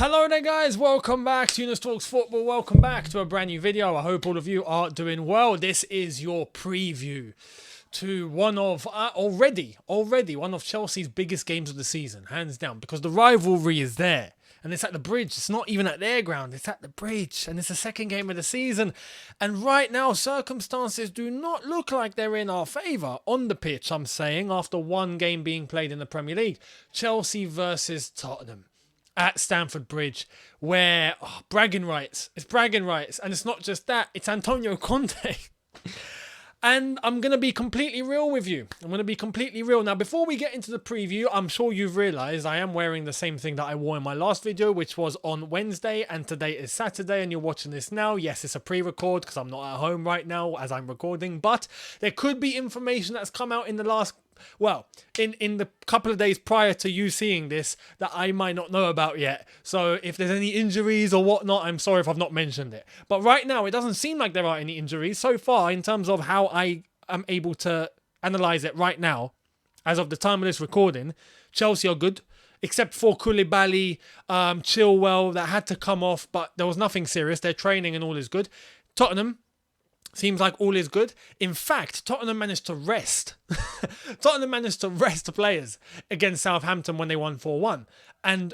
Hello there guys, welcome back to Younes Talks Football, welcome back to a brand new video. I hope all of you are doing well. This is your preview to one of, already one of Chelsea's biggest games of the season, hands down, because the rivalry is there. And it's at the Bridge. It's not even at their ground. It's at the Bridge. And it's the second game of the season. And right now, circumstances do not look like they're in our favour. On the pitch, I'm saying, after one game being played in the Premier League. Chelsea versus Tottenham at Stamford Bridge, where bragging rights. It's bragging rights. And it's not just that. It's Antonio Conte. And I'm going to be completely real with you. I'm going to be completely real. Now, before we get into the preview, I'm sure you've realised I am wearing the same thing that I wore in my last video, which was on Wednesday, and today is Saturday, and you're watching this now. Yes, it's a pre-record because I'm not at home right now as I'm recording, but there could be information that's come out in the last... well, in the couple of days prior to you seeing this that I might not know about yet. So if there's any injuries or whatnot, I'm sorry if I've not mentioned it. But right now, it doesn't seem like there are any injuries so far in terms of how I am able to analyse it right now. As of the time of this recording, Chelsea are good, except for Koulibaly, Chilwell, that had to come off, but there was nothing serious. They're training and all is good. Tottenham, seems like all is good. In fact, Tottenham managed to rest. Tottenham managed to rest the players against Southampton when they won 4-1 and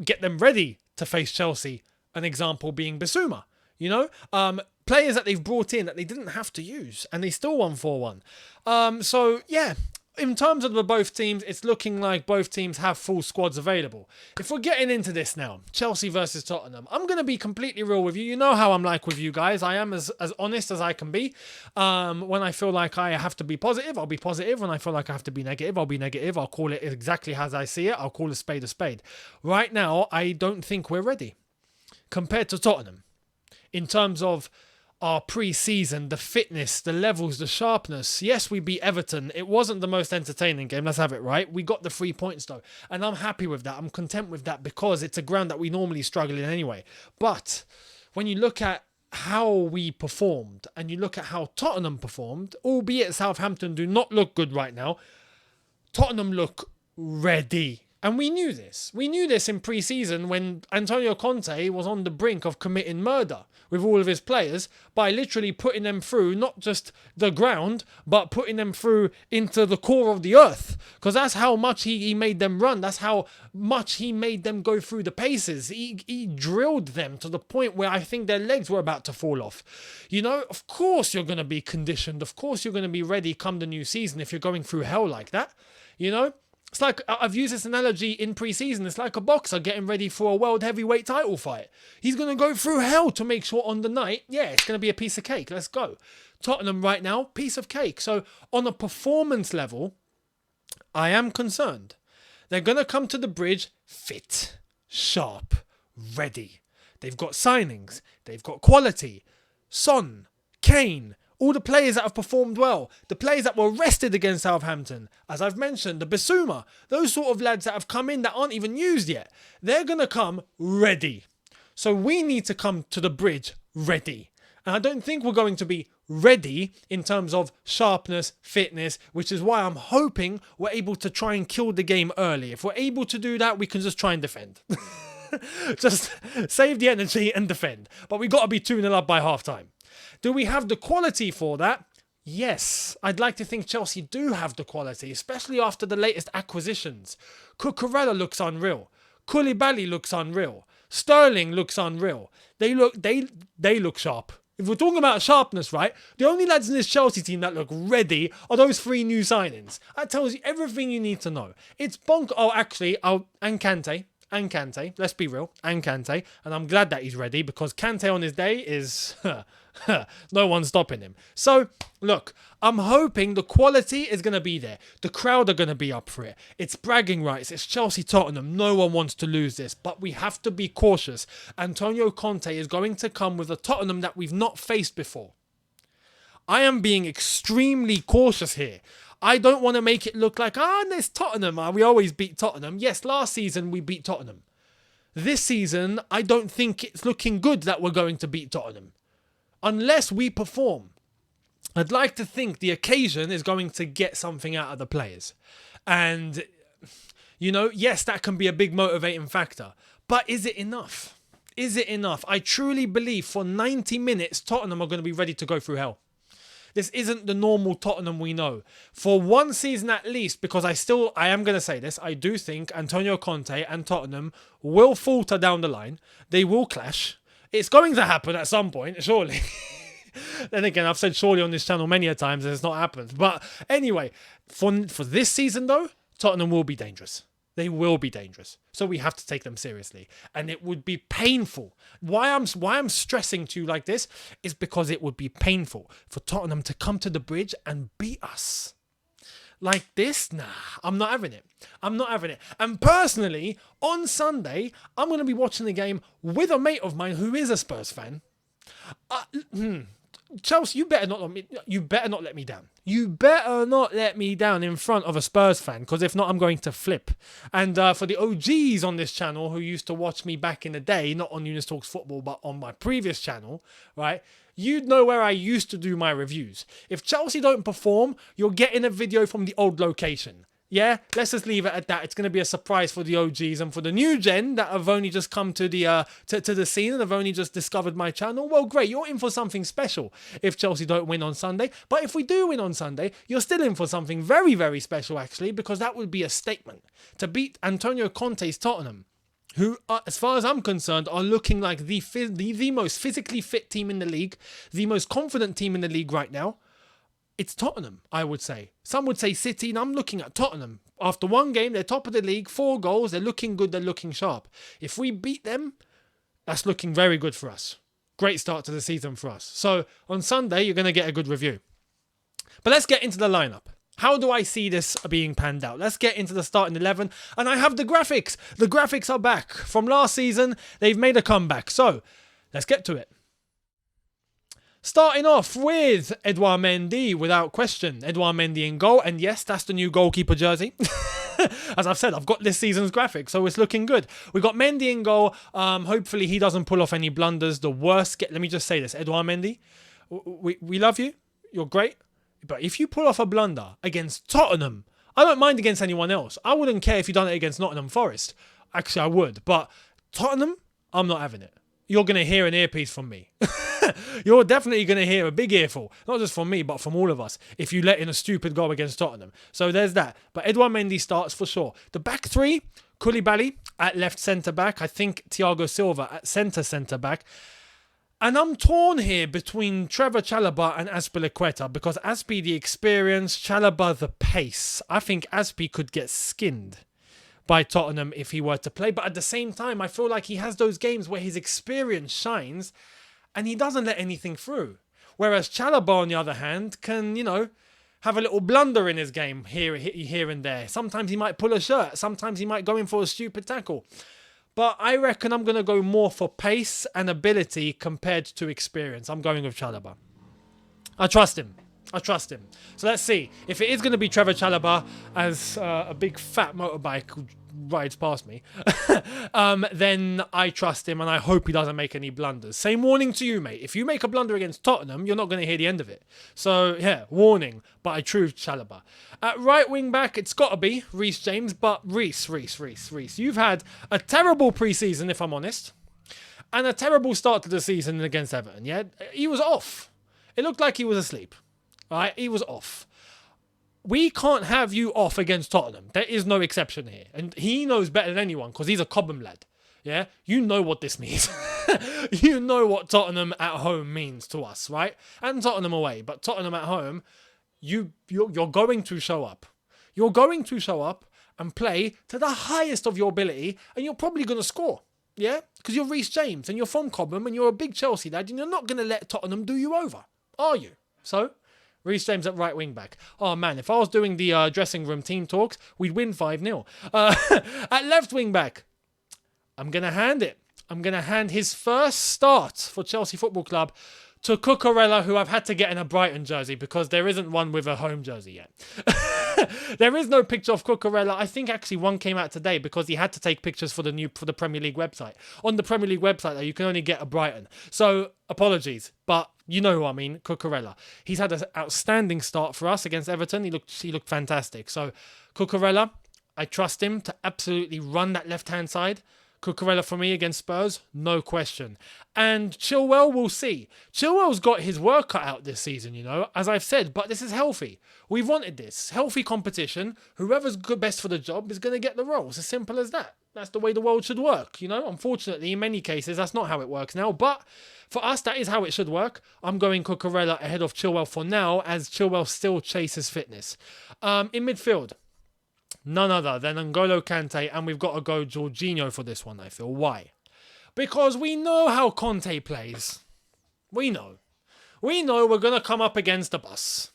get them ready to face Chelsea. An example being Bissouma. You know, players that they've brought in that they didn't have to use and they still won 4-1. So, yeah. In terms of the both teams, it's looking like both teams have full squads available. If we're getting into this now, Chelsea versus Tottenham, I'm going to be completely real with you. You know how I'm like with you guys. I am as honest as I can be. When I feel like I have to be positive, I'll be positive. When I feel like I have to be negative, I'll be negative. I'll call it exactly as I see it. I'll call a spade a spade. Right now, I don't think we're ready compared to Tottenham in terms of our pre-season, the fitness, the levels, the sharpness. Yes, we beat Everton. It wasn't the most entertaining game. Let's have it right. We got the 3 points though. And I'm happy with that. I'm content with that because it's a ground that we normally struggle in anyway. But when you look at how we performed and you look at how Tottenham performed, albeit Southampton do not look good right now, Tottenham look ready. And we knew this. We knew this in pre-season when Antonio Conte was on the brink of committing murder with all of his players by literally putting them through not just the ground, but putting them through into the core of the earth. Because that's how much he made them run. That's how much he made them go through the paces. He drilled them to the point where I think their legs were about to fall off. You know, of course you're going to be conditioned. Of course you're going to be ready come the new season if you're going through hell like that. You know? It's like, I've used this analogy in pre-season. It's like a boxer getting ready for a world heavyweight title fight. He's going to go through hell to make sure on the night, yeah, it's going to be a piece of cake. Let's go. Tottenham right now, piece of cake. So on a performance level, I am concerned. They're going to come to the Bridge fit, sharp, ready. They've got signings. They've got quality. Son, Kane, all the players that have performed well, the players that were rested against Southampton, as I've mentioned, the Bissouma, those sort of lads that have come in that aren't even used yet, they're going to come ready. So we need to come to the Bridge ready. And I don't think we're going to be ready in terms of sharpness, fitness, which is why I'm hoping we're able to try and kill the game early. If we're able to do that, we can just try and defend. Just save the energy and defend. But we've got to be 2-0 up by half-time. Do we have the quality for that? Yes. I'd like to think Chelsea do have the quality, especially after the latest acquisitions. Cucurella looks unreal. Koulibaly looks unreal. Sterling looks unreal. They look sharp. If we're talking about sharpness, right, the only lads in this Chelsea team that look ready are those 3 new signings. That tells you everything you need to know. It's bonk. Oh, actually, and Kante, let's be real, and Kante, and I'm glad that he's ready because Kante on his day is... no one's stopping him. So, look, I'm hoping the quality is going to be there. The crowd are going to be up for it. It's bragging rights. It's Chelsea-Tottenham. No one wants to lose this, but we have to be cautious. Antonio Conte is going to come with a Tottenham that we've not faced before. I am being extremely cautious here. I don't want to make it look like, there's Tottenham. We always beat Tottenham. Yes, last season we beat Tottenham. This season, I don't think it's looking good that we're going to beat Tottenham. Unless we perform. I'd like to think the occasion is going to get something out of the players. And, you know, yes, that can be a big motivating factor. But is it enough? Is it enough? I truly believe for 90 minutes, Tottenham are going to be ready to go through hell. This isn't the normal Tottenham we know. For one season at least, because I am going to say this, I do think Antonio Conte and Tottenham will falter down the line. They will clash. It's going to happen at some point, surely. Then again, I've said surely on this channel many a times and it's not happened. But anyway, for this season though, Tottenham will be dangerous. They will be dangerous. So we have to take them seriously. And it would be painful. Why I'm stressing to you like this is because it would be painful for Tottenham to come to the bridge and beat us. Like this? Nah, I'm not having it. I'm not having it. And personally, on Sunday, I'm going to be watching the game with a mate of mine who is a Spurs fan. Chelsea, you better not let me down. You better not let me down in front of a Spurs fan, because if not, I'm going to flip. And for the OGs on this channel who used to watch me back in the day, not on Younes Talks Football, but on my previous channel, right? You'd know where I used to do my reviews. If Chelsea don't perform, you're getting a video from the old location. Yeah, let's just leave it at that. It's going to be a surprise for the OGs, and for the new gen that have only just come to the to the scene and have only just discovered my channel. Well, great, you're in for something special if Chelsea don't win on Sunday. But if we do win on Sunday, you're still in for something very, very special actually, because that would be a statement to beat Antonio Conte's Tottenham, who, as far as I'm concerned, are looking like the most physically fit team in the league, the most confident team in the league right now. It's Tottenham, I would say. Some would say City, and I'm looking at Tottenham. After one game, they're top of the league, 4 goals, they're looking good, they're looking sharp. If we beat them, that's looking very good for us. Great start to the season for us. So on Sunday, you're going to get a good review. But let's get into the lineup. How do I see this being panned out? Let's get into the starting 11, and I have the graphics. The graphics are back. From last season, they've made a comeback. So let's get to it. Starting off with Edouard Mendy, without question. Edouard Mendy in goal. And yes, that's the new goalkeeper jersey. As I've said, I've got this season's graphic, so it's looking good. We've got Mendy in goal. Hopefully he doesn't pull off any blunders. Let me just say this. Edouard Mendy, we love you. You're great. But if you pull off a blunder against Tottenham, I don't mind against anyone else. I wouldn't care if you done it against Nottingham Forest. Actually, I would. But Tottenham, I'm not having it. You're going to hear an earpiece from me. You're definitely going to hear a big earful. Not just from me, but from all of us, if you let in a stupid goal against Tottenham. So there's that. But Edouard Mendy starts for sure. The back three, Koulibaly at left centre-back. I think Thiago Silva at centre-back. And I'm torn here between Trevor Chalobah and Azpilicueta, because Azpi the experience, Chalobah the pace. I think Azpi could get skinned by Tottenham if he were to play. But at the same time, I feel like he has those games where his experience shines and he doesn't let anything through. Whereas Chalobah, on the other hand, can, have a little blunder in his game here and there. Sometimes he might pull a shirt. Sometimes he might go in for a stupid tackle. But I reckon I'm going to go more for pace and ability compared to experience. I'm going with Chalobah. I trust him. So let's see. If it is going to be Trevor Chalobah as a big fat motorbike who rides past me, then I trust him and I hope he doesn't make any blunders. Same warning to you, mate. If you make a blunder against Tottenham, you're not going to hear the end of it. So, yeah, warning. But I choose Chalobah. At right wing back, it's got to be Reece James. But Reece, you've had a terrible pre-season, if I'm honest, and a terrible start to the season against Everton, yeah? He was off. It looked like he was asleep. Right, he was off. We can't have you off against Tottenham. There is no exception here. And he knows better than anyone because he's a Cobham lad. Yeah? You know what this means. You know what Tottenham at home means to us, right? And Tottenham away. But Tottenham at home, you're going to show up. You're going to show up and play to the highest of your ability, and you're probably going to score. Yeah? Because you're Reece James and you're from Cobham and you're a big Chelsea lad and you're not going to let Tottenham do you over. Are you? So Reece James at right wing back. Oh man, if I was doing the dressing room team talks, we'd win 5-0. At left wing back, I'm going to hand it. I'm going to hand his first start for Chelsea Football Club to Cucurella, who I've had to get in a Brighton jersey because there isn't one with a home jersey yet. There is no picture of Cucurella. I think actually one came out today because he had to take pictures for the Premier League website. On the Premier League website, though, you can only get a Brighton. So apologies, but you know who I mean, Cucurella. He's had an outstanding start for us against Everton. He looked fantastic. So Cucurella, I trust him to absolutely run that left-hand side. Cucurella for me against Spurs, no question. And Chilwell, we'll see. Chilwell's got his work cut out this season, you know, as I've said, but this is healthy. We've wanted this. Healthy competition. Whoever's best for the job is going to get the role. It's as simple as that. That's the way the world should work, you know. Unfortunately, in many cases, that's not how it works now. But for us, that is how it should work. I'm going Cucurella ahead of Chilwell for now, as Chilwell still chases fitness. In midfield, none other than N'Golo Kante, and we've got to go Jorginho for this one, I feel. Why? Because we know how Conte plays. We know. We know we're going to come up against a bus.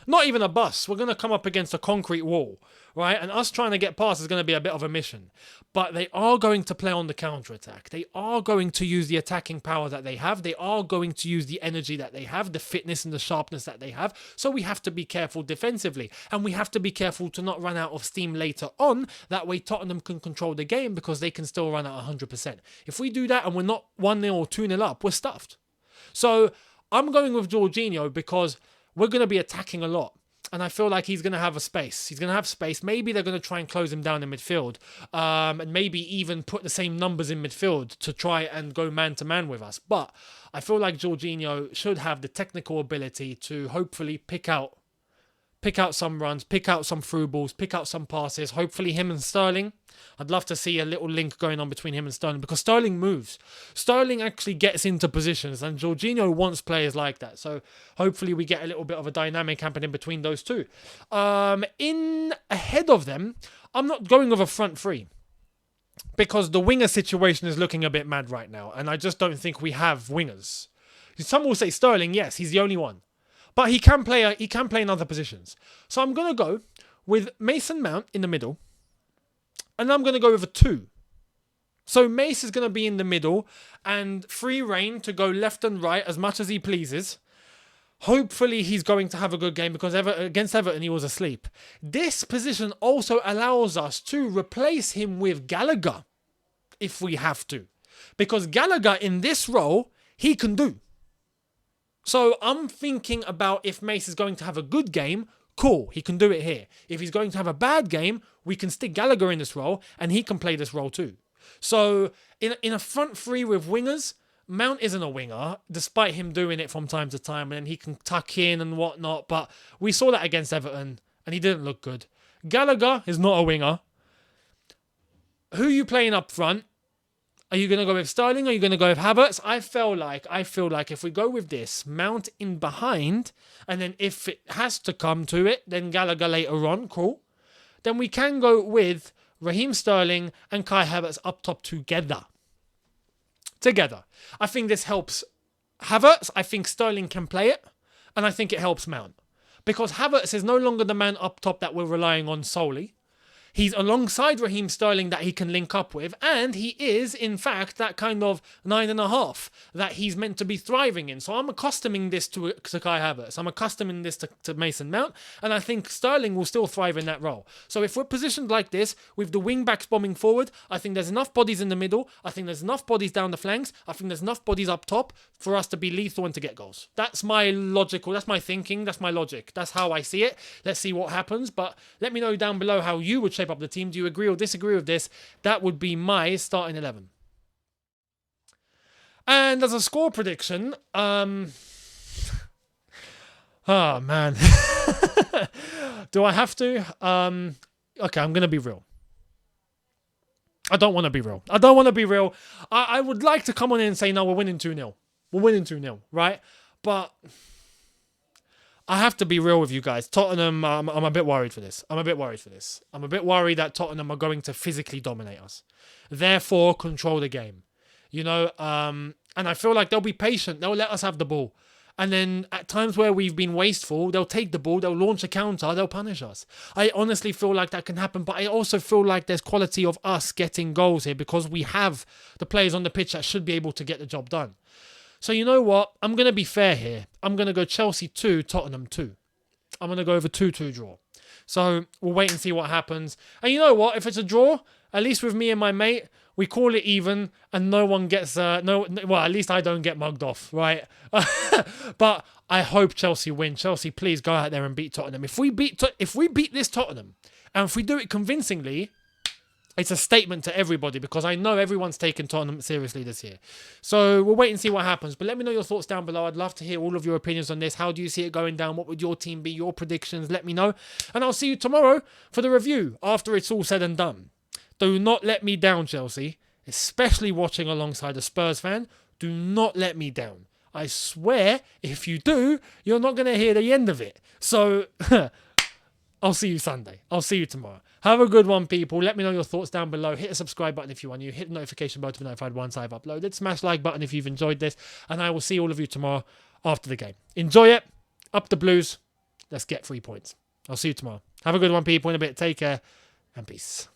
Not even a bus. We're going to come up against a concrete wall, right? And us trying to get past is going to be a bit of a mission. But they are going to play on the counter-attack. They are going to use the attacking power that they have. They are going to use the energy that they have, the fitness and the sharpness that they have. So we have to be careful defensively. And we have to be careful to not run out of steam later on. That way Tottenham can control the game because they can still run at 100%. If we do that and we're not 1-0 or 2-0 up, we're stuffed. So I'm going with Jorginho because we're going to be attacking a lot. And I feel like he's going to have a space. He's going to have space. Maybe they're going to try and close him down in midfield. And maybe even put the same numbers in midfield to try and go man-to-man with us. But I feel like Jorginho should have the technical ability to hopefully pick out some runs, pick out some through balls, pick out some passes. Hopefully him and Sterling. I'd love to see a little link going on between him and Sterling because Sterling moves. Sterling actually gets into positions and Jorginho wants players like that. So hopefully we get a little bit of a dynamic happening between those two. In ahead of them, I'm not going with a front three because the winger situation is looking a bit mad right now. And I just don't think we have wingers. Some will say Sterling, yes, he's the only one. But he can play in other positions. So I'm going to go with Mason Mount in the middle. And I'm going to go with a 2. So Mace is going to be in the middle and free reign to go left and right as much as he pleases. Hopefully he's going to have a good game because against Everton he was asleep. This position also allows us to replace him with Gallagher if we have to. Because Gallagher in this role, he can do. So I'm thinking about if Mace is going to have a good game, cool, he can do it here. If he's going to have a bad game, we can stick Gallagher in this role and he can play this role too. So in a front three with wingers, Mount isn't a winger, despite him doing it from time to time, and he can tuck in and whatnot, but we saw that against Everton and he didn't look good. Gallagher is not a winger. Who are you playing up front? Are you going to go with Sterling or are you going to go with Havertz? I feel like if we go with this, Mount in behind, and then if it has to come to it, then Gallagher later on, cool. Then we can go with Raheem Sterling and Kai Havertz up top together. I think this helps Havertz. I think Sterling can play it. And I think it helps Mount. Because Havertz is no longer the man up top that we're relying on solely. He's alongside Raheem Sterling that he can link up with, and he is, in fact, that kind of 9.5 that he's meant to be thriving in. So I'm accustoming this to Kai Havertz. I'm accustoming this to Mason Mount, and I think Sterling will still thrive in that role. So if we're positioned like this, with the wing-backs bombing forward, I think there's enough bodies in the middle, I think there's enough bodies down the flanks, I think there's enough bodies up top for us to be lethal and to get goals. That's my thinking, that's my logic. That's how I see it. Let's see what happens, but let me know down below how you would shape up the team. Do you agree or disagree with this? That would be my starting 11. And as a score prediction, oh man. Do I have to? Okay, I'm going to be real. I don't want to be real. I would like to come on in and say, no, we're winning 2-0. We're winning 2-0, right? But I have to be real with you guys. Tottenham, I'm a bit worried for this. I'm a bit worried that Tottenham are going to physically dominate us. Therefore, control the game. You know, and I feel like they'll be patient. They'll let us have the ball. And then at times where we've been wasteful, they'll take the ball, they'll launch a counter, they'll punish us. I honestly feel like that can happen, but I also feel like there's quality of us getting goals here because we have the players on the pitch that should be able to get the job done. So you know what? I'm going to be fair here. I'm going to go Chelsea 2, Tottenham 2. I'm going to go over 2-2 draw. So we'll wait and see what happens. And you know what? If it's a draw, at least with me and my mate, we call it even and no one gets... well, at least I don't get mugged off, right? But I hope Chelsea win. Chelsea, please go out there and beat Tottenham. If we beat this Tottenham and if we do it convincingly, It's a statement to everybody because I know everyone's taken Tottenham seriously this year. So we'll wait and see what happens. But let me know your thoughts down below. I'd love to hear all of your opinions on this. How do you see it going down? What would your team be? Your predictions? Let me know. And I'll see you tomorrow for the review after it's all said and done. Do not let me down, Chelsea. Especially watching alongside a Spurs fan. Do not let me down. I swear, if you do, you're not going to hear the end of it. So, I'll see you Sunday. I'll see you tomorrow. Have a good one, people. Let me know your thoughts down below. Hit the subscribe button if you want to. Hit the notification bell to be notified once I've uploaded. Smash like button if you've enjoyed this. And I will see all of you tomorrow after the game. Enjoy it. Up the Blues. Let's get 3 points. I'll see you tomorrow. Have a good one, people. In a bit. Take care and peace.